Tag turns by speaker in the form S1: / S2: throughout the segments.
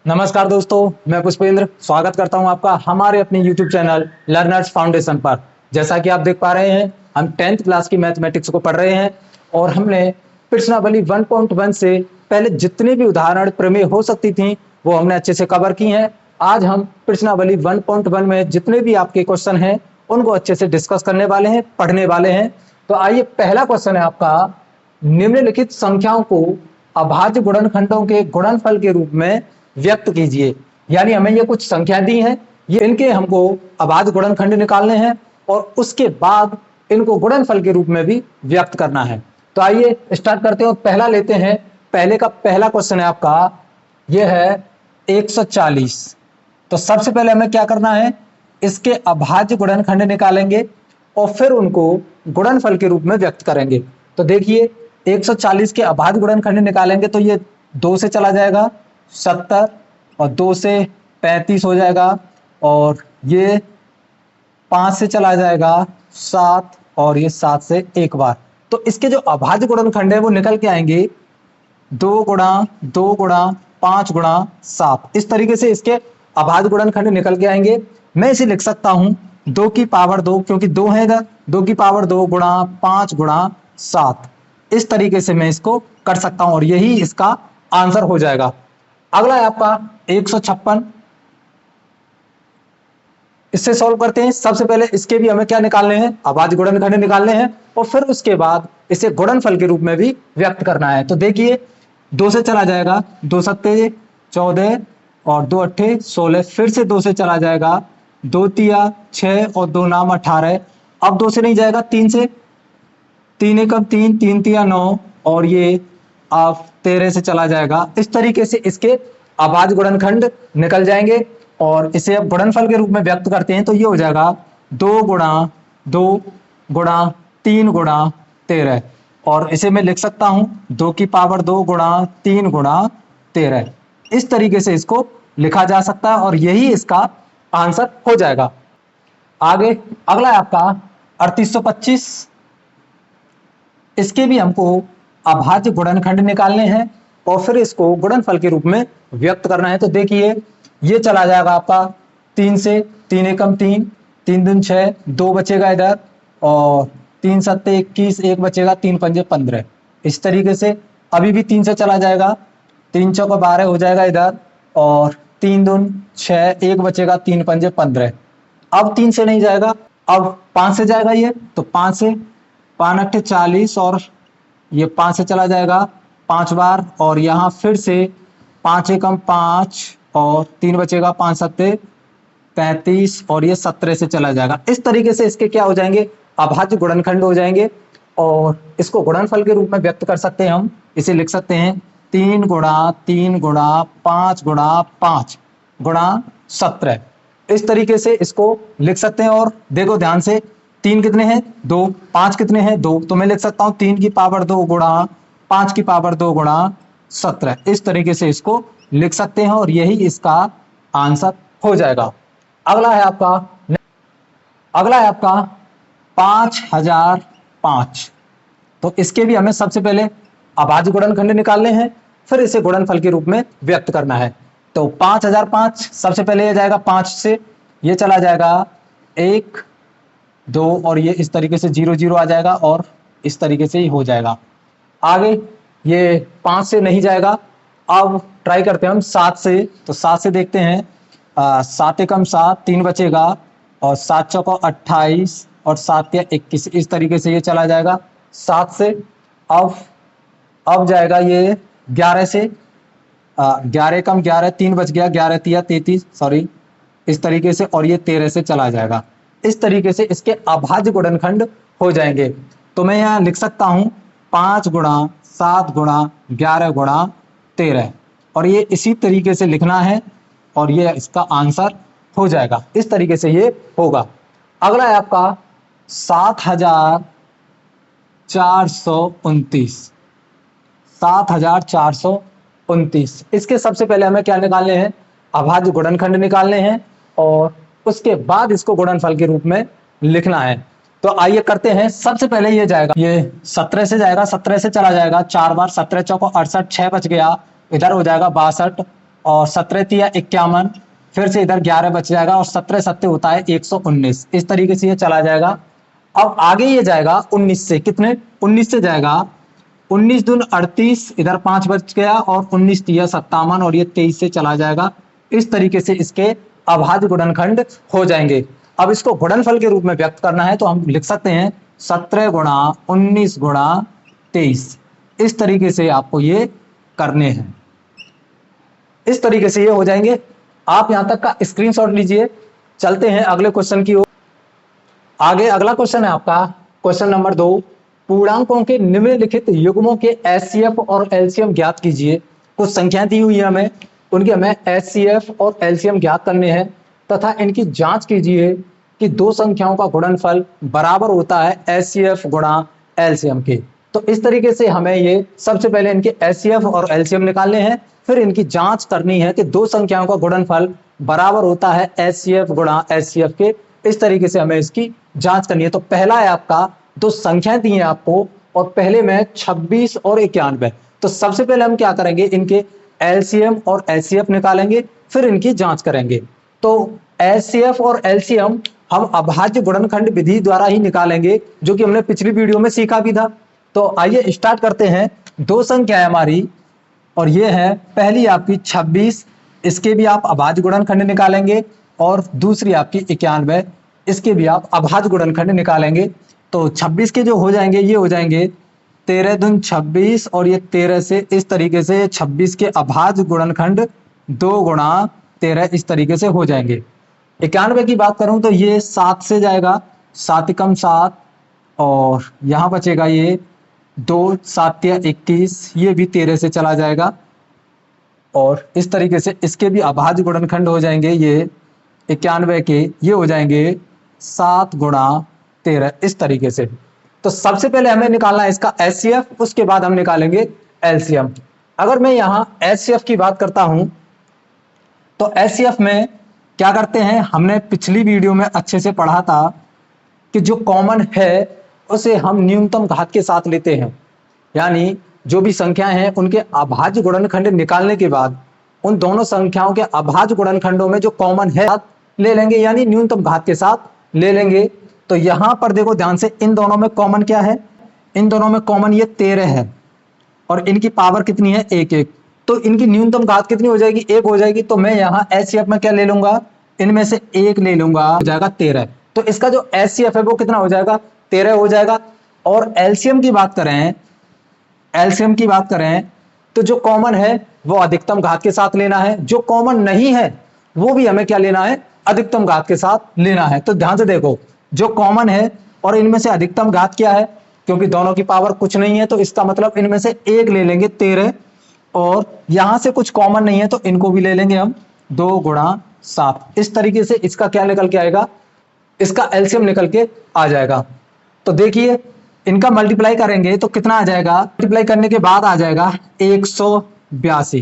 S1: नमस्कार दोस्तों, मैं पुष्पेंद्र स्वागत करता हूं आपका हमारे अपने YouTube चैनल लर्नर्स फाउंडेशन पर। जैसा कि आप देख पा रहे हैं, हम 10th क्लास की मैथमेटिक्स को पढ़ रहे हैं और हमने प्रश्नावली 1.1 से पहले जितने भी उदाहरण प्रमेय हो सकती थी वो हमने अच्छे से कवर की हैं। आज हम प्रश्नावली 1.1 में जितने भी आपके क्वेश्चन हैं उनको अच्छे से डिस्कस करने वाले हैं, पढ़ने वाले हैं। तो आइए, पहला क्वेश्चन है आपका, निम्नलिखित संख्याओं को अभाज्य गुणनखंडों के गुणनफल के रूप में व्यक्त कीजिए। यानी हमें ये कुछ संख्या दी हैं, ये इनके हमको अभाज्य गुणनखंड निकालने हैं और उसके बाद इनको गुणनफल के रूप में भी व्यक्त करना है। तो आइए स्टार्ट करते हैं और पहला लेते हैं। पहले का पहला क्वेश्चन है आपका, ये है 140। तो सबसे पहले हमें क्या करना है, इसके अभाज्य गुणनखंड निकालेंगे और फिर उनको गुणनफल के रूप में व्यक्त करेंगे। तो देखिए, 140 के अभाज्य गुणनखंड निकालेंगे तो ये 2 से चला जाएगा 70 और 2 से 35 हो जाएगा, और ये 5 से चला जाएगा 7 और ये 7 से एक बार। तो इसके जो अभाज्य गुणनखंड है वो निकल के आएंगे 2 गुणा 2 गुणा 5 गुणा 7। इस तरीके से इसके अभाज्य गुणनखंड निकल के आएंगे। मैं इसे लिख सकता हूं 2 की पावर 2, क्योंकि 2 है इधर, 2 की पावर 2 गुणा 5 गुणा 7। इस तरीके से मैं इसको कर सकता हूं और यही इसका आंसर हो जाएगा। अगला है आपका 156। इससे सॉल्व करते हैं। सबसे पहले इसके भी हमें क्या निकालने हैं, अभाज्य गुणनखंड निकालने हैं और फिर उसके बाद इसे गुणनफल के रूप में भी व्यक्त करना है। तो देखिए, 2 से चला जाएगा 2 सत्ते 14 और 2 अट्ठे 16, फिर से 2 से चला जाएगा 2 तिया 6 और 2 नाम 18। अब 2 से नहीं जाएगा, 3 से, 3 एकम 3, 3 तिया 9 और ये अब 13 से चला जाएगा। इस तरीके से इसके अभाज्य गुणनखंड निकल जाएंगे और इसे अब गुणनफल के रूप में व्यक्त करते हैं। तो ये हो जाएगा 2 गुणा 2 गुणा 3 गुणा 13, और इसे मैं लिख सकता हूं 2 की पावर 2 गुणा 3 गुणा 13। इस तरीके से इसको लिखा जा सकता है और यही इसका आंसर हो जाएगा। आगे अगला है आपका 3825। इसके भी हमको अभाज्य गुणनखंड निकालने हैं और फिर इसको गुणनफल के रूप में व्यक्त करना है। तो देखिए, ये चला जाएगा आपका 3 से, 3 एकम 3, 3 दूनी 6, 2 बचेगा इधर, और 3 सत्ते 21, 1 बचेगा, 3 पंजे 15। इस तरीके से अभी भी 3 से चला जाएगा, 3 चौका 12 हो जाएगा इधर, और 3 दूनी 6, 1 बचेगा, 3 पंजे 15। अब 3 से नहीं जाएगा, अब 5 से जाएगा ये, तो 5 से 5 अट्ठे 40 और ये 5 से चला जाएगा 5 बार, और यहाँ फिर से 5 एकम 5 और 3 बचेगा, 5 सत्ते 35 और ये 17 से चला जाएगा। इस तरीके से इसके क्या हो जाएंगे, अभाज्य गुणनखंड हो जाएंगे और इसको गुणनफल के रूप में व्यक्त कर सकते हैं। हम इसे लिख सकते हैं 3 गुणा 3 गुणा 5 गुणा 5 गुणा 17। इस तरीके से इसको लिख सकते हैं। और देखो ध्यान से, 3 कितने हैं 2, 5 कितने हैं 2, तो मैं लिख सकता हूं 3 की पावर 2 गुणा 5 की पावर 2 गुणा 17। इस तरीके से इसको लिख सकते हैं और यही इसका आंसर हो जाएगा। अगला है आपका 5005। तो इसके भी हमें सबसे पहले अभाज्य गुणनखंड निकालने हैं, फिर इसे गुणनफल के रूप में व्यक्त करना है। तो 5005 सबसे पहले ये जाएगा 5 से, ये चला जाएगा 1 2 और ये इस तरीके से 0 0 आ जाएगा और इस तरीके से ही हो जाएगा। आगे ये 5 से नहीं जाएगा, अब ट्राई करते हैं हम 7 से। तो 7 से देखते हैं, 7 एकम 7, 3 बचेगा, और 7 चौका 28 और 7 या 21। इस तरीके से ये चला जाएगा 7 से। अब जाएगा ये 11 से, 11 एकम 11, 3 बच गया, 11 तिया 33, सॉरी, इस तरीके से, और ये 13 से चला जाएगा। इस तरीके से इसके अभाज्य गुणनखंड हो जाएंगे। तो मैं यहाँ लिख सकता हूं 5 गुणा 7 गुणा 11 गुणा 13, और ये इसी तरीके से लिखना है और ये इसका आंसर हो जाएगा। इस तरीके से ये होगा। अगला है आपका 7429। 7429। इसके सबसे पहले हमें क्या निकालने हैं, अभाज्य गुणनखंड निकालने हैं और उसके बाद इसको गुणनफल के रूप में लिखना है। तो आइए करते हैं। सबसे पहले ये जाएगा, ये 17 से जाएगा, 17 से चला जाएगा 4 बार, 17 चौको 68, 6 बच गया, इधर हो जाएगा 62 और 17 तिया 51, फिर से इधर 11 बच जाएगा और 17 सत्ते होता है 119। इस तरीके से ये चला जाएगा। अब आगे ये जाएगा 19 से, कितने 19 से जाएगा 19 दून 38, इधर 5 बच गया और 19 तिया 57 और ये 23 से चला जाएगा। इस तरीके से इसके अभाज्य गुणनखंड हो जाएंगे। अब इसको गुणनफल के रूप में व्यक्त करना है तो हम लिख सकते हैं 17 गुणा 19 गुणा 23। इस तरीके से आपको ये करने हैं। इस तरीके से ये हो जाएंगे। आप यहां तक का स्क्रीनशॉट लीजिए। चलते हैं अगले क्वेश्चन की ओर। आगे अगला क्वेश्चन है आपका क्वेश्चन नंबर 2। पूर्णांकों के निम्नलिखित युग्मों के एचसीएफ और एलसीएम ज्ञात कीजिए। कुछ संख्याएं दी हुई है हमें, उनके हमें एचसीएफ और एलसीएम ज्ञात करने हैं तथा इनकी जांच कीजिए कि दो संख्याओं का गुणनफल बराबर होता है एचसीएफ गुणा एलसीएम के। तो इस तरीके से हमें ये सबसे पहले इनके एचसीएफ और एलसीएम निकालने हैं, फिर इनकी जांच करनी है कि दो संख्याओं का गुणनफल बराबर होता है एचसीएफ गुणा एचसीएफ के। इस तरीके से हमें इसकी जांच करनी है। तो पहला है आपका, दो संख्याएं दी हैं आपको और पहले में 26 और 91। तो सबसे पहले हम क्या करेंगे, इनके एलसीएम और एचसीएफ निकालेंगे, फिर इनकी जांच करेंगे। तो एचसीएफ और एलसीएम हम अभाज्य गुणनखंड विधि द्वारा ही निकालेंगे, जो कि हमने पिछली वीडियो में सीखा भी था। तो आइए स्टार्ट करते हैं। दो संख्या है हमारी और ये है पहली आपकी 26, इसके भी आप अभाज्य गुणनखंड निकालेंगे, और दूसरी आपकी 91, इसके भी आप अभाज्य गुणनखंड निकालेंगे। तो 26 के जो हो जाएंगे ये हो जाएंगे 13 दून 26 और ये 13 से, इस तरीके से 26 के अभाज्य गुणनखंड 2 गुणा 13 इस तरीके से हो जाएंगे। 91 की बात करूं तो ये 7 से जाएगा, 7 एकम 7 और यहाँ बचेगा ये 2 7 या 21, ये भी 13 से चला जाएगा। और इस तरीके से इसके भी अभाज्य गुणनखंड हो जाएंगे, ये 91 के ये हो जाएंगे 7 गुणा 13 इस तरीके से। तो सबसे पहले हमें निकालना है इसका एचसीएफ, उसके बाद हम निकालेंगे एलसीएम। अगर मैं यहाँ एचसीएफ की बात करता हूं तो एचसीएफ में क्या करते हैं, हमने पिछली वीडियो में अच्छे से पढ़ा था कि जो कॉमन है उसे हम न्यूनतम घात के साथ लेते हैं। यानी जो भी संख्याएं हैं उनके अभाज्य गुणनखंड निकालने के बाद उन दोनों संख्याओं के अभाज्य गुणनखंडों में जो कॉमन है ले लेंगे, यानी न्यूनतम घात के साथ ले लेंगे। तो यहां पर देखो ध्यान से, इन दोनों में कॉमन क्या है, इन दोनों में कॉमन ये 13 है और इनकी पावर कितनी है 1 1। तो इनकी न्यूनतम घात कितनी हो जाएगी, 1 हो जाएगी। तो मैं यहाँ एचसीएफ में क्या ले लूंगा, इनमें से 1 ले लूंगा, हो जाएगा 13। तो इसका जो एचसीएफ है वो कितना हो जाएगा, 13 हो जाएगा। और एलसीएम की बात करें, एलसीएम की बात करें तो जो कॉमन है वो अधिकतम घात के साथ लेना है, जो कॉमन नहीं है वो भी हमें क्या लेना है, अधिकतम घात के साथ लेना है। तो ध्यान से देखो, जो कॉमन है और इनमें से अधिकतम घात क्या है, क्योंकि दोनों की पावर कुछ नहीं है तो इसका मतलब इनमें से 1 ले लेंगे 13, और यहां से कुछ कॉमन नहीं है तो इनको भी ले लेंगे हम 2 गुणा 7। इस तरीके से इसका क्या निकल के आएगा, इसका एलसीएम निकल के आ जाएगा। तो देखिए इनका मल्टीप्लाई करेंगे तो कितना आ जाएगा, मल्टीप्लाई करने के बाद आ जाएगा 182।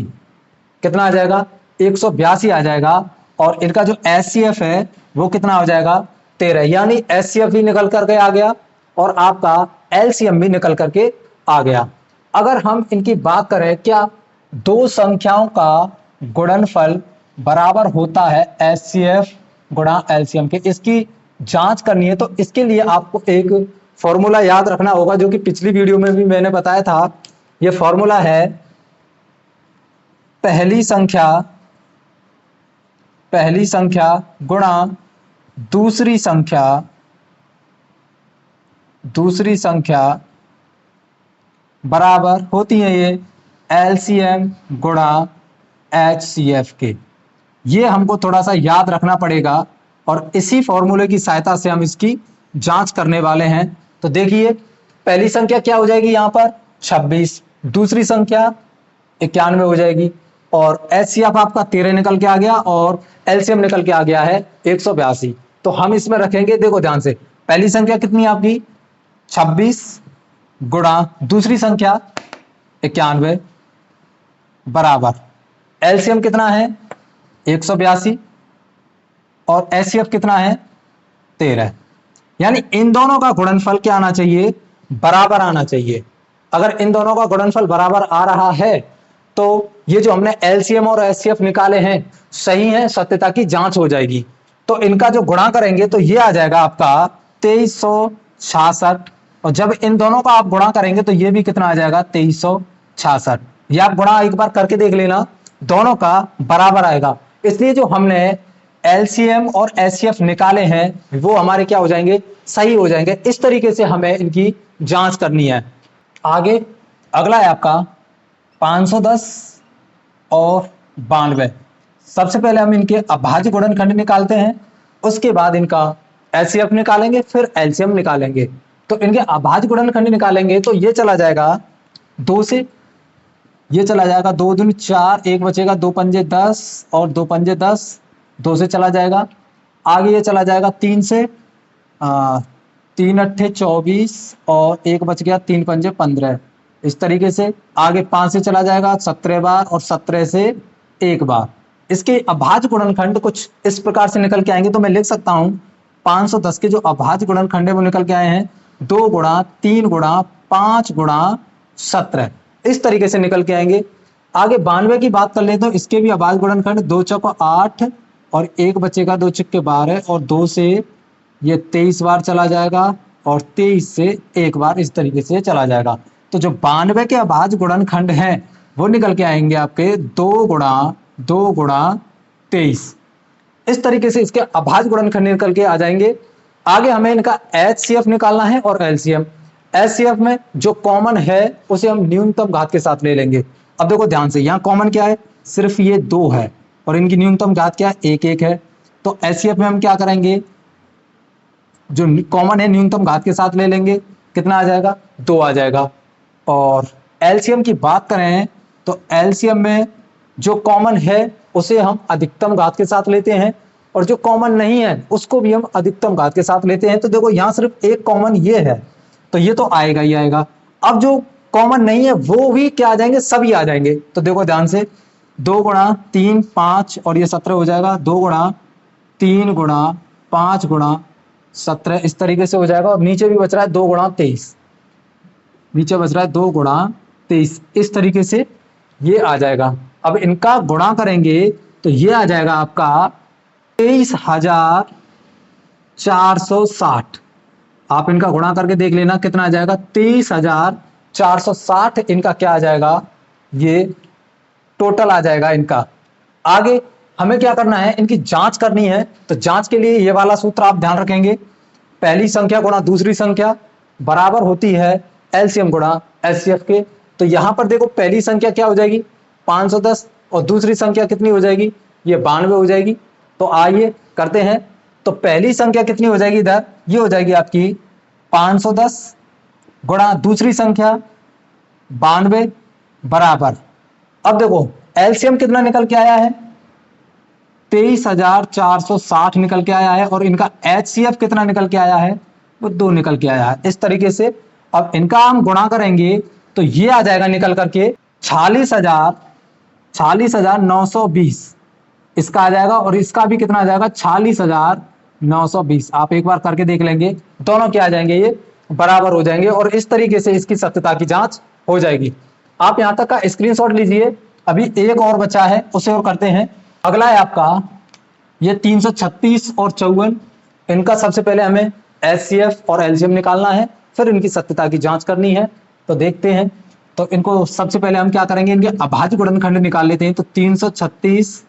S1: कितना आ जाएगा, 182 आ जाएगा। और इनका जो एचसीएफ है वो कितना हो जाएगा 13, यानी एचसीएफ भी निकल करके आ गया और आपका एलसीएम भी निकल करके आ गया। अगर हम इनकी बात करें, क्या दो संख्याओं का गुणनफल बराबर होता है एचसीएफ गुणा एलसीएम के, इसकी जांच करनी है। तो इसके लिए आपको एक फॉर्मूला याद रखना होगा, जो कि पिछली वीडियो में भी मैंने बताया था। यह फॉर्मूला है पहली संख्या गुणा दूसरी संख्या बराबर होती है ये एलसीएम गुणा एचसीएफ के। ये हमको थोड़ा सा याद रखना पड़ेगा और इसी फॉर्मूले की सहायता से हम इसकी जांच करने वाले हैं। तो देखिए पहली संख्या क्या हो जाएगी, यहाँ पर 26, दूसरी संख्या 91 हो जाएगी और एचसीएफ आपका 13 निकल के आ गया और एलसीएम निकल के आ गया है 182। तो हम इसमें रखेंगे, देखो ध्यान से, पहली संख्या कितनी आपकी 26 गुणा दूसरी संख्या 91 बराबर एलसीएम कितना है 182 और एचसीएफ कितना है 13। यानी इन दोनों का गुणनफल क्या आना चाहिए, बराबर आना चाहिए। अगर इन दोनों का गुणनफल बराबर आ रहा है तो ये जो हमने एलसीएम और एचसीएफ निकाले हैं सही है, सत्यता की जांच हो जाएगी। तो इनका जो गुणा करेंगे तो ये आ जाएगा आपका 2366, और जब इन दोनों का आप गुणा करेंगे तो ये भी कितना आ जाएगा 2366। ये आप गुणा एक बार करके देख लेना, दोनों का बराबर आएगा। इसलिए जो हमने एलसीएम और एचसीएफ निकाले हैं वो हमारे क्या हो जाएंगे, सही हो जाएंगे। इस तरीके से हमें इनकी जांच करनी है। आगे अगला है आपका 510 और 92। सबसे पहले हम इनके अभाज्य गुणनखंड निकालते हैं, उसके बाद इनका एचसीएफ निकालेंगे, फिर एलसीएम निकालेंगे। तो इनके अभाज्य गुणनखंड निकालेंगे तो ये चला जाएगा 2 से, ये चला जाएगा 2 दूनी 4, 1 बचेगा, 2 पंजे 10 और 2 पंजे 10, 2 से चला जाएगा। आगे ये चला जाएगा 3 से, 3 अट्ठे 24 और 1 बच गया, 3 पंजे 15। इस तरीके से आगे 5 से चला जाएगा 17 बार और 17 से 1 बार। इसके अभाज्य गुणनखंड कुछ इस प्रकार से निकल के आएंगे। तो मैं लिख सकता हूं 510 के जो अभाज्य गुणनखंड है वो निकल के आए हैं 2 गुणा 3 गुणा 5 गुणा 17, इस तरीके से निकल के आएंगे। आगे 92 की बात कर ले तो इसके भी अभाज्य गुणनखंड 2 चौको 8 और 1 बचेगा, 2 छिक्के 12 और 2 से ये 23 बार चला जाएगा और 23 से 1 बार, इस तरीके से चला जाएगा। तो जो 92 के अभाज्य गुणनखंड हैं वो निकल के आएंगे आपके 2 गुणा 23। इस तरीके से इसके अभाज्य गुणनखंड निकल के आ जाएंगे। आगे हमें इनका एचसीएफ निकालना है और एलसीएम। एचसीएफ में जो कॉमन है उसे हम न्यूनतम घात के साथ ले लेंगे। अब देखो ध्यान से, यहाँ कॉमन क्या है, सिर्फ ये 2 है और इनकी न्यूनतम घात क्या है, 1 है। तो एचसीएफ में हम क्या करेंगे, जो कॉमन है न्यूनतम घात के साथ ले लेंगे, कितना आ जाएगा 2 आ जाएगा। और एलसीएम की बात करें तो एलसीएम में जो कॉमन है उसे हम अधिकतम घात के साथ लेते हैं और जो कॉमन नहीं है उसको भी हम अधिकतम घात के साथ लेते हैं। तो देखो यहाँ सिर्फ एक कॉमन ये है तो ये तो आएगा ही आएगा। अब जो कॉमन नहीं है वो भी क्या आ जाएंगे, सभी आ जाएंगे। तो देखो ध्यान से, 2 गुणा 3 5 और ये 17 हो जाएगा, 2 गुणा 3 गुणा 5 गुणा 17, इस तरीके से हो जाएगा। और नीचे भी बच रहा है 2 गुणा 23, नीचे बच रहा है 2 गुणा 23, इस तरीके से ये आ जाएगा। अब इनका गुणा करेंगे तो ये आ जाएगा आपका 23,460। आप इनका गुणा करके देख लेना कितना आ जाएगा, 23,460 इनका क्या आ जाएगा, ये टोटल आ जाएगा इनका। आगे हमें क्या करना है, इनकी जांच करनी है। तो जांच के लिए ये वाला सूत्र आप ध्यान रखेंगे, पहली संख्या गुणा दूसरी संख्या बराबर होती है एलसीएम गुणा एचसीएफ के। तो यहां पर देखो पहली संख्या क्या हो जाएगी 510 और दूसरी संख्या कितनी हो जाएगी, ये 92 हो जाएगी। तो आइए करते हैं। तो पहली संख्या कितनी हो जाएगी इधर, ये हो जाएगी आपकी 510 गुणा दूसरी संख्या 92 बराबर। अब देखो एलसीएम कितना निकल के आया है, 23,460 निकल के आया है और इनका एचसीएफ कितना निकल के आया है, वो 2 निकल के आया है। इस तरीके से अब इनका हम गुणा करेंगे तो ये आ जाएगा निकल करके 46,920 इसका आ जाएगा और इसका भी कितना आ जाएगा 46,920। आप एक बार करके देख लेंगे, दोनों क्या आ जाएंगे, ये बराबर हो जाएंगे और इस तरीके से इसकी सत्यता की जांच हो जाएगी। आप यहां तक का स्क्रीनशॉट लीजिए। अभी एक और बचा है उसे और करते हैं। अगला है आपका ये 336 और 54। इनका सबसे पहले हमें एचसीएफ और एलसीएम निकालना है, फिर इनकी सत्यता की जांच करनी है। तो देखते हैं। तो इनको सबसे पहले हम क्या करेंगे, इनके अभाज्य गुणनखंड निकाल लेते हैं। तो 336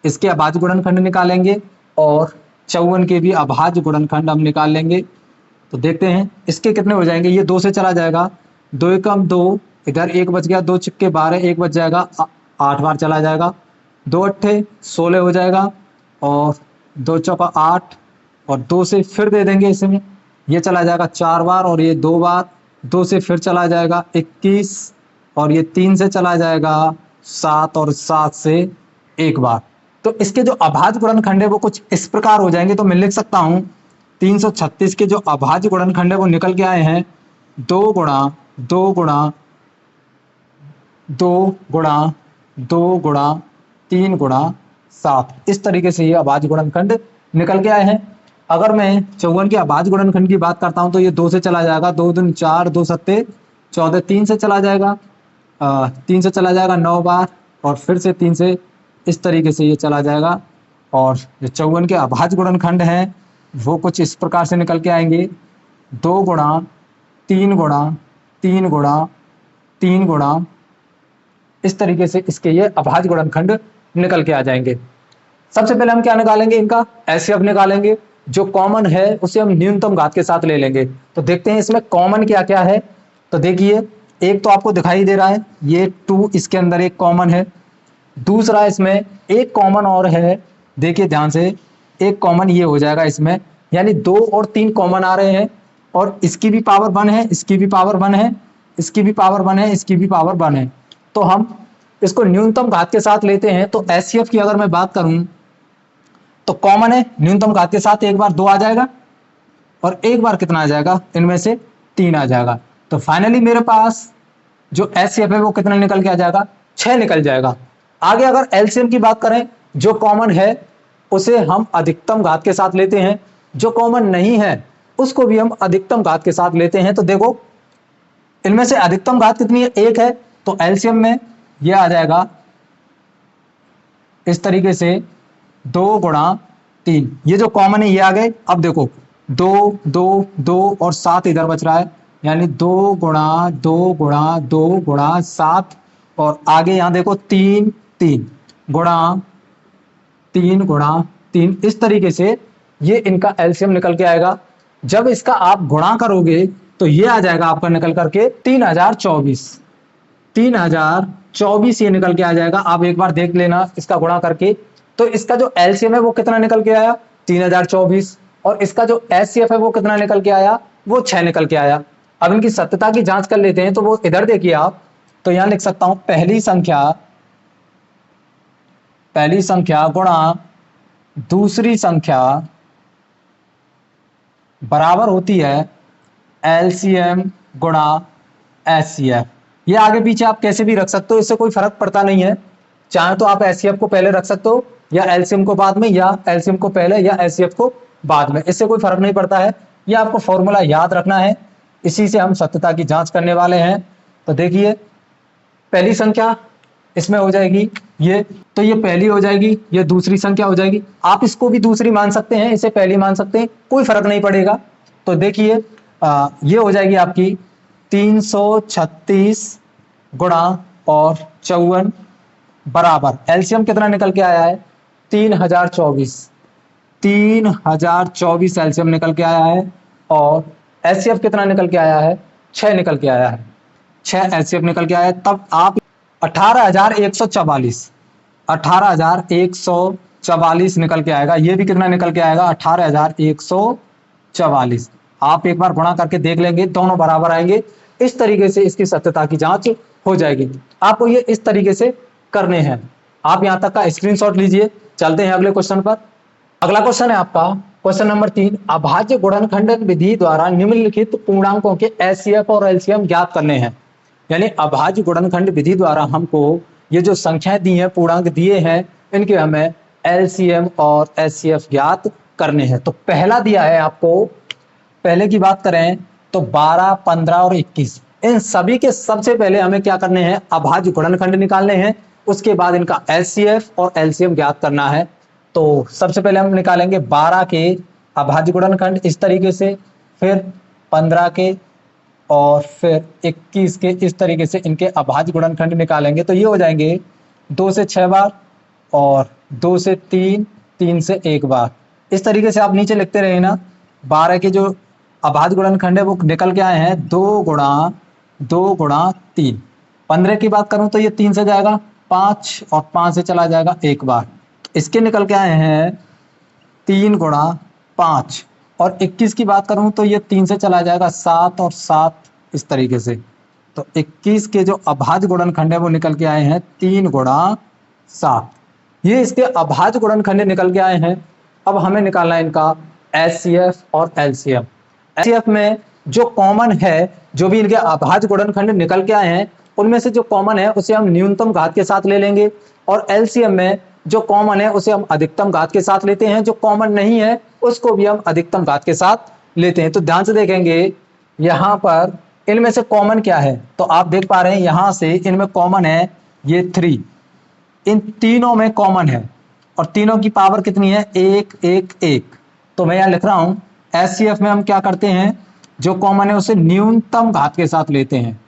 S1: इसके अभाज्य गुणनखंड निकालेंगे और 54 के भी अभाज्य गुणनखंड हम निकाल लेंगे। तो देखते हैं इसके कितने हो जाएंगे। ये 2 से चला जाएगा, 2 एकम 2, इधर 1 बच गया, 2 छिक्के 12, 1 बच जाएगा, 8 बार चला जाएगा, 2 अट्ठे 16 हो जाएगा और 2 चौका 8 और 2 से फिर दे देंगे इसमें, ये चला जाएगा 4 बार और ये 2 बार, 2 से फिर चला जाएगा 21 और ये 3 से चला जाएगा 7 और 7 से 1 बार। तो इसके जो अभाज्य गुणनखंड है वो कुछ इस प्रकार हो जाएंगे। तो मैं लिख सकता हूं 336 के जो अभाज्य गुणनखंड है वो निकल के आए हैं 2 गुणा 2 गुणा 2 गुणा 2 गुणा 3 गुणा 7, इस तरीके से ये अभाज्य गुणनखंड निकल के आए हैं। अगर मैं 54 के अभाज्य गुणनखंड की बात करता हूं तो ये 2 से चला जाएगा, 2 दूनी 4, 2 सत्ते 14, 3 से चला जाएगा 3 से चला जाएगा 9 बार, और फिर से 3 से इस तरीके से ये चला जाएगा। और जो 54 के अभाज्य गुणनखंड हैं वो कुछ इस प्रकार से निकल के आएंगे, 2 गुणा 3 गुणा 3 गुणा 3 गुणा, इस तरीके से इसके ये अभाज्य गुणनखंड निकल के आ जाएंगे। सबसे पहले हम क्या निकालेंगे, इनका एचसीएफ निकालेंगे। जो कॉमन है उसे हम न्यूनतम घात के साथ ले लेंगे। तो देखते हैं इसमें कॉमन क्या क्या है। तो देखिए, एक तो आपको दिखाई दे रहा है ये 2, इसके अंदर एक कॉमन है। दूसरा इसमें एक कॉमन और है, देखिए ध्यान से, एक कॉमन ये हो जाएगा इसमें, यानी 2 और 3 कॉमन आ रहे हैं। और इसकी भी पावर 1 है, इसकी भी पावर 1 है, इसकी भी पावर 1 है, इसकी भी पावर 1 है। तो हम इसको न्यूनतम घात के साथ लेते हैं। तो एचसीएफ की अगर मैं बात करूं तो कॉमन है, न्यूनतम घात के साथ एक बार 2 आ जाएगा और एक बार कितना आ जाएगा, इनमें से 3 आ जाएगा। तो फाइनली मेरे पास जो एचसीएफ है वो कितना निकल के आ जाएगा, 6 निकल जाएगा। आगे अगर एलसीएम की बात करें, जो कॉमन है उसे हम अधिकतम घात के साथ लेते हैं, जो कॉमन नहीं है उसको भी हम अधिकतम घात के साथ लेते हैं। तो देखो इनमें से अधिकतम घात कितनी है, 1 है। तो एलसीएम में यह आ जाएगा इस तरीके से 2 गुणा 3, ये जो कॉमन है ये आ गए। अब देखो 2 2 2 और 7 इधर बच रहा है, यानी 2 गुणा 2 गुणा 2 गुणा 7, और आगे यहां देखो 3 3 गुणा 3 गुणा 3, इस तरीके से ये इनका एलसीएम निकल के आएगा। जब इसका आप गुणा करोगे तो ये आ जाएगा आपका निकल करके 3024, 3024 ये निकल के आ जाएगा। आप एक बार देख लेना इसका गुणा करके। तो इसका जो एलसीएम है वो कितना निकल के आया, 3024, और इसका जो एचसीएफ है वो कितना निकल के आया, वो 6 निकल के आया। अब इनकी सत्यता की जांच कर लेते हैं। तो वो इधर देखिए आप, तो यहां लिख सकता हूं पहली संख्या गुणा दूसरी संख्या बराबर होती है एलसीएम गुणा एचसीएफ। ये आगे पीछे आप कैसे भी रख सकते हो, इससे कोई फर्क पड़ता नहीं है। चाहे तो आप एचसीएफ को पहले रख सकते हो, या एलसीएम को बाद में, या एलसीएम को पहले या एचसीएफ को बाद में, इससे कोई फर्क नहीं पड़ता है। ये आपको फॉर्मूला याद रखना है, इसी से हम सत्यता की जांच करने वाले हैं। तो देखिए पहली संख्या इसमें हो जाएगी ये, तो ये पहली हो जाएगी, ये दूसरी संख्या हो जाएगी। आप इसको भी दूसरी मान सकते हैं, इसे पहली मान सकते हैं, कोई फर्क नहीं पड़ेगा। तो देखिए ये हो जाएगी आपकी 336 गुणा और 54 बराबर एलसीएम कितना निकल के आया है, 3024, 3024 एलसीएम निकल के आया है। और एचसीएफ कितना निकल के आया है, 6 निकल के आया है, 6 एचसीएफ निकल के आया है। तब आप 18144, 18144 निकल के आएगा। ये भी कितना निकल के आएगा, 18144। आप एक बार गुणा करके देख लेंगे, दोनों बराबर आएंगे। इस तरीके से इसकी सत्यता की जांच हो जाएगी। आपको ये इस तरीके से करने हैं। आप यहां तक का स्क्रीनशॉट लीजिए। चलते हैं अगले क्वेश्चन पर। अगला क्वेश्चन है आपका क्वेश्चन नंबर 3, अभाज्य गुणनखंडन विधि द्वारा निम्नलिखित पूर्णांकों के एचसीएफ और एलसीएम ज्ञात करने हैं। यानी अभाज्य गुणनखंड विधि द्वारा हमको ये जो संख्याएं दी हैं, पूर्णांक दिए हैं, इनके हमें एलसीएम और एचसीएफ ज्ञात करने हैं। तो पहला दिया है आपको, पहले की बात करें तो 12, 15 और 21, इन सभी के सबसे पहले हमें क्या करने हैं, अभाज्य गुणनखंड निकालने हैं। उसके बाद इनका एचसीएफ और एलसीएम ज्ञात करना है। तो सबसे पहले हम निकालेंगे 12 के अभाज्य गुणनखंड इस तरीके से, फिर 15 के, और फिर 21 के, इस तरीके से इनके अभाज्य गुणनखंड निकालेंगे। तो ये हो जाएंगे 2 से 6 बार, और 2 से 3, 3 से 1 बार। इस तरीके से आप नीचे लिखते रहे ना। 12 के जो अभाज्य गुणनखंड है वो निकल के आए हैं 2 गुणा 3। 15 की बात करूं तो ये 3 से जाएगा 5, और 5 से चला जाएगा 1 बार। इसके निकल के आए हैं 3 गुणा 5। और 21 की बात करूं तो ये 3 से चला जाएगा 7, और 7 इस तरीके से। तो 21 के जो अभाज्य गुणनखंड है वो निकल के आए हैं 3 गुणा 7। ये इसके अभाज्य गुणनखंड निकल के आए हैं। अब हमें निकालना है इनका एचसीएफ और एलसीएम। एचसीएफ में जो कॉमन है, जो भी इनके अभाज्य गुणनखंड निकल के आए हैं, उनमें से जो कॉमन है उसे हम न्यूनतम घात के साथ ले लेंगे। और एलसीएम में जो कॉमन है उसे हम अधिकतम घात के साथ लेते हैं, जो कॉमन नहीं है उसको भी हम अधिकतम घात के साथ लेते हैं। तो ध्यान से देखेंगे, यहाँ पर इनमें से कॉमन क्या है, तो आप देख पा रहे हैं यहां से इनमें कॉमन है ये 3, इन तीनों में कॉमन है और तीनों की पावर कितनी है, 1 1 1। तो मैं यहां लिख रहा हूं एचसीएफ में हम क्या करते हैं, जो कॉमन है उसे न्यूनतम घात के साथ लेते हैं,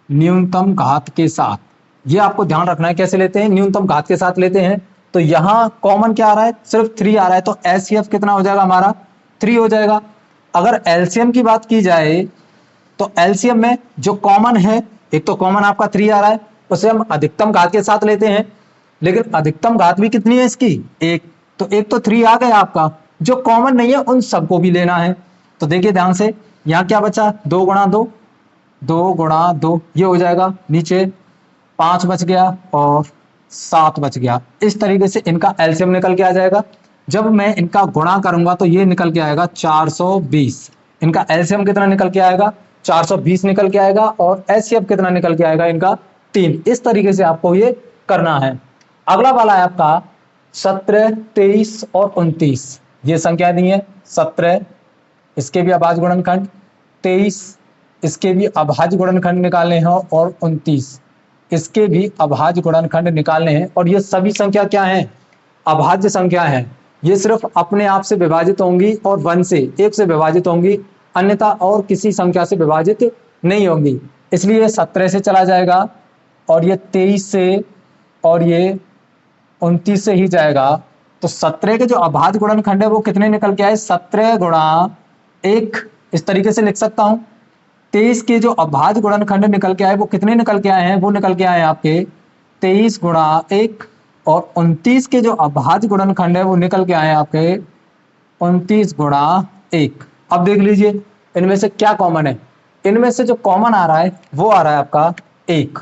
S1: न्यूनतम घात के साथ। ये आपको ध्यान रखना है कैसे लेते हैं, न्यूनतम घात के साथ लेते हैं। तो यहां कॉमन क्या आ रहा है, सिर्फ 3 आ रहा है, तो एचसीएफ कितना हो जाएगा हमारा, 3 हो जाएगा। अगर एलसीएम की बात की जाए तो एलसीएम में जो कॉमन है, एक तो कॉमन आपका 3 आ रहा है, उसे हम अधिकतम घात के साथ लेते हैं, लेकिन अधिकतम घात भी कितनी है इसकी, 1। तो एक तो 3 आ गया आपका, जो कॉमन नहीं है उन सबको भी लेना है। तो देखिए ध्यान से, यहां क्या बचा, 2 गुणा 2, 2 गुणा 2 ये हो जाएगा, नीचे 5 बच गया और 7 बच गया। इस तरीके से इनका एलसीएम निकल के आ जाएगा। जब मैं इनका गुणा करूंगा तो ये निकल के आएगा 420। इनका एलसीएम कितना निकल के आएगा, 420 निकल के आएगा, और एचसीएफ कितना निकल के आएगा इनका, 3। इस तरीके से आपको ये करना है। अगला वाला है आपका 17 23 और 29। ये संख्या दी है 17, इसके भी अभाज्य गुणनखंड, 23 इसके भी अभाज्य गुणनखंड निकालने हैं, और 29 इसके भी अभाज्य गुणनखंड निकालने हैं। और ये सभी संख्या क्या है, अभाज्य संख्या है। ये सिर्फ अपने आप से विभाजित होंगी और 1 से 1 से विभाजित होंगी, अन्यथा और किसी संख्या से विभाजित नहीं होंगी। इसलिए 17 से चला जाएगा, और ये 23 से, और ये 29 से ही जाएगा। तो 17 के जो अभाज्य गुणनखंड है वो कितने निकल के आए, 17 गुणा 1, इस तरीके से लिख सकता हूं। 23 के जो अभाज्य गुणनखंड निकल के आए वो कितने निकल के आए हैं, वो निकल के आए आपके 23 गुणा 1, और 29 के जो अभाज्य गुणनखंड है वो निकल के आए आपके 29 गुणा 1। अब देख लीजिए इनमें से क्या कॉमन है, इनमें से जो कॉमन आ रहा है वो आ रहा है आपका 1,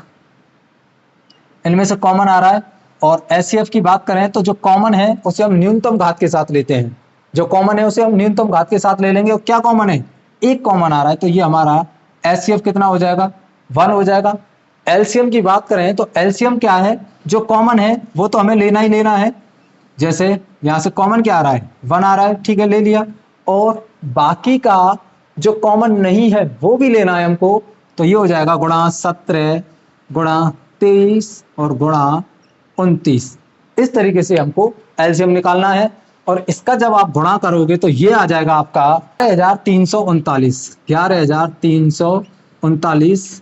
S1: इनमें से कॉमन आ रहा है। और एचसीएफ की बात करें तो जो कॉमन है उसे हम न्यूनतम घात के साथ लेते हैं, जो कॉमन है उसे हम न्यूनतम घात के साथ ले लेंगे। और क्या कॉमन है, 1 कॉमन आ रहा है, तो ये हमारा एचसीएफ कितना हो जाएगा, 1 हो जाएगा। एलसीएम की बात करें तो एलसीएम क्या है, जो कॉमन है वो तो हमें लेना ही लेना है। जैसे यहां से कॉमन क्या आ रहा है, 1 आ रहा है, ठीक है ले लिया, और बाकी का जो कॉमन नहीं है वो भी लेना है हमको। तो ये हो जाएगा गुणा 17 गुणा 23 और गुणा 29। इस तरीके से हमको एलसीएम निकालना है, और इसका जब आप गुणा करोगे तो ये आ जाएगा आपका 11,339, 11,339।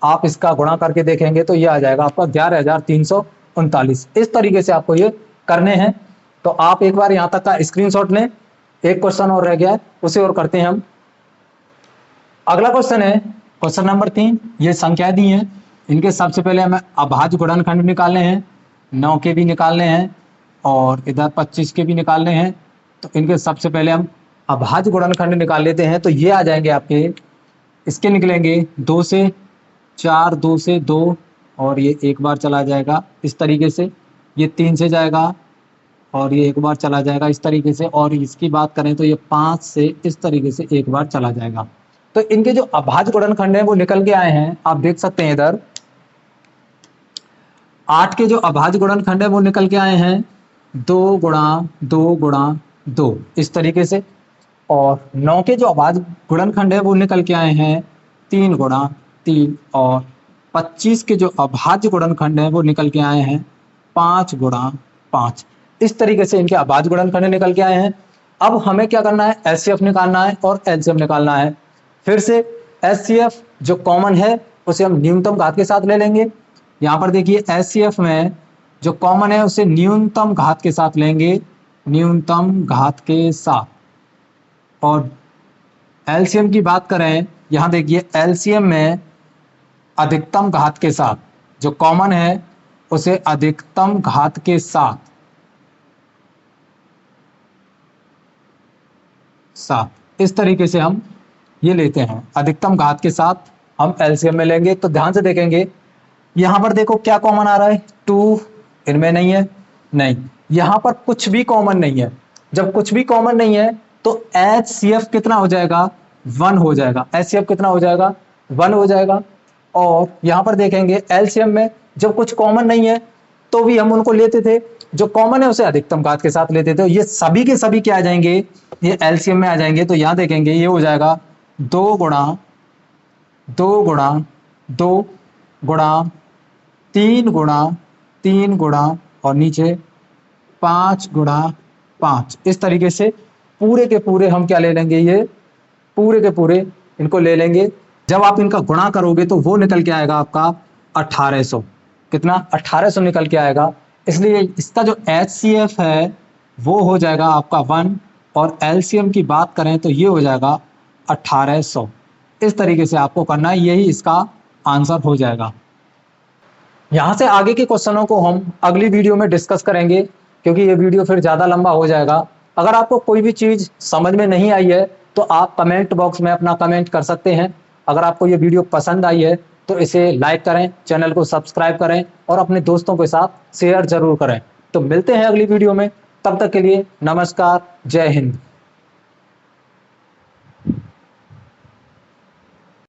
S1: आप इसका गुणा करके देखेंगे तो ये आ जाएगा आपका 11,339। इस तरीके से आपको ये करने हैं। तो आप एक बार यहाँ तक का स्क्रीनशॉट लें। एक क्वेश्चन और रह गया है, उसे और करते हैं हम। अगला क्वेश्चन है क्वेश्चन नंबर 3। ये संख्याएं दी हैं, इनके सबसे पहले हमें अभाज्य गुणनखंड निकालने हैं, 9 के भी निकालने हैं और इधर 25 के भी निकालने हैं। तो इनके सबसे पहले हम अभाज्य गुणनखंड निकाल लेते हैं। तो ये आ जाएंगे आपके, इसके निकलेंगे 2 से 4, 2 से 2, और ये एक बार चला जाएगा इस तरीके से, ये 3 से जाएगा और ये एक बार चला जाएगा इस तरीके से, और इसकी बात करें तो ये 5 से इस तरीके से एक बार चला जाएगा। तो इनके जो अभाज्य गुणनखंड है वो निकल के आए हैं, आप देख सकते हैं इधर 8 के जो अभाज्य गुणनखंड है वो निकल के आए हैं 2 गुणा 2 गुणा 2 इस तरीके से, और 9 के जो अभाज्य गुणनखंड है वो निकल के आए हैं 3 गुणा 3, और 25 के जो अभाज्य गुणनखंड है वो निकल के आए हैं 5 गुणा 5। इस तरीके से इनके अभाज्य गुणनखंड निकल के आए हैं। अब हमें क्या करना है, एचसीएफ निकालना है और एलसीएम निकालना है। फिर से एचसीएफ जो कॉमन है उसे हम न्यूनतम घात के साथ ले लेंगे। यहाँ पर देखिए एचसीएफ में जो कॉमन है उसे न्यूनतम घात के साथ लेंगे, न्यूनतम घात के साथ। और एलसीएम की बात करें, यहाँ देखिए एलसीएम में अधिकतम घात के साथ, जो कॉमन है उसे अधिकतम घात के साथ इस तरीके से हम ये लेते हैं, अधिकतम घात के साथ हम एलसीएम में लेंगे। तो ध्यान से देखेंगे, यहां पर देखो क्या कॉमन आ रहा है, 2 इनमें नहीं है, नहीं, यहां पर कुछ भी कॉमन नहीं है। जब कुछ भी कॉमन नहीं है तो एचसीएफ कितना हो जाएगा, 1 हो जाएगा। एचसीएफ कितना हो जाएगा, 1 हो जाएगा। और यहां पर देखेंगे एलसीएम में जब कुछ कॉमन नहीं है तो भी हम उनको लेते थे, जो कॉमन है उसे अधिकतम घात के साथ लेते थे। ये सभी के सभी क्या आ जाएंगे, ये एलसीएम में आ जाएंगे। तो यहां देखेंगे ये हो जाएगा 2 गुणा 2 गुणा 2 गुणा 3 गुणा 3 गुणा और नीचे 5 गुणा 5। इस तरीके से पूरे के पूरे हम क्या ले लेंगे, ये पूरे के पूरे इनको ले लेंगे। जब आप इनका गुणा करोगे तो वो निकल के आएगा आपका 1800। कितना? 1800 निकल के आएगा। इसलिए इसका जो HCF है वो हो जाएगा आपका 1 और LCM की बात करें तो ये हो जाएगा 1800। इस तरीके से आपको करना है, यही इसका आंसर हो जाएगा। यहाँ से आगे के क्वेश्चनों को हम अगली वीडियो में डिस्कस करेंगे, क्योंकि ये वीडियो फिर ज़्यादा लंबा हो जाएगा। अगर आपको कोई भी चीज़ समझ में नहीं आई है तो आप कमेंट बॉक्स में अपना कमेंट कर सकते हैं। अगर आपको ये वीडियो पसंद आई है तो इसे लाइक करें, चैनल को सब्सक्राइब करें और अपने दोस्तों के साथ शेयर जरूर करें। तो मिलते हैं अगली वीडियो में, तब तक के लिए नमस्कार, जय हिंद।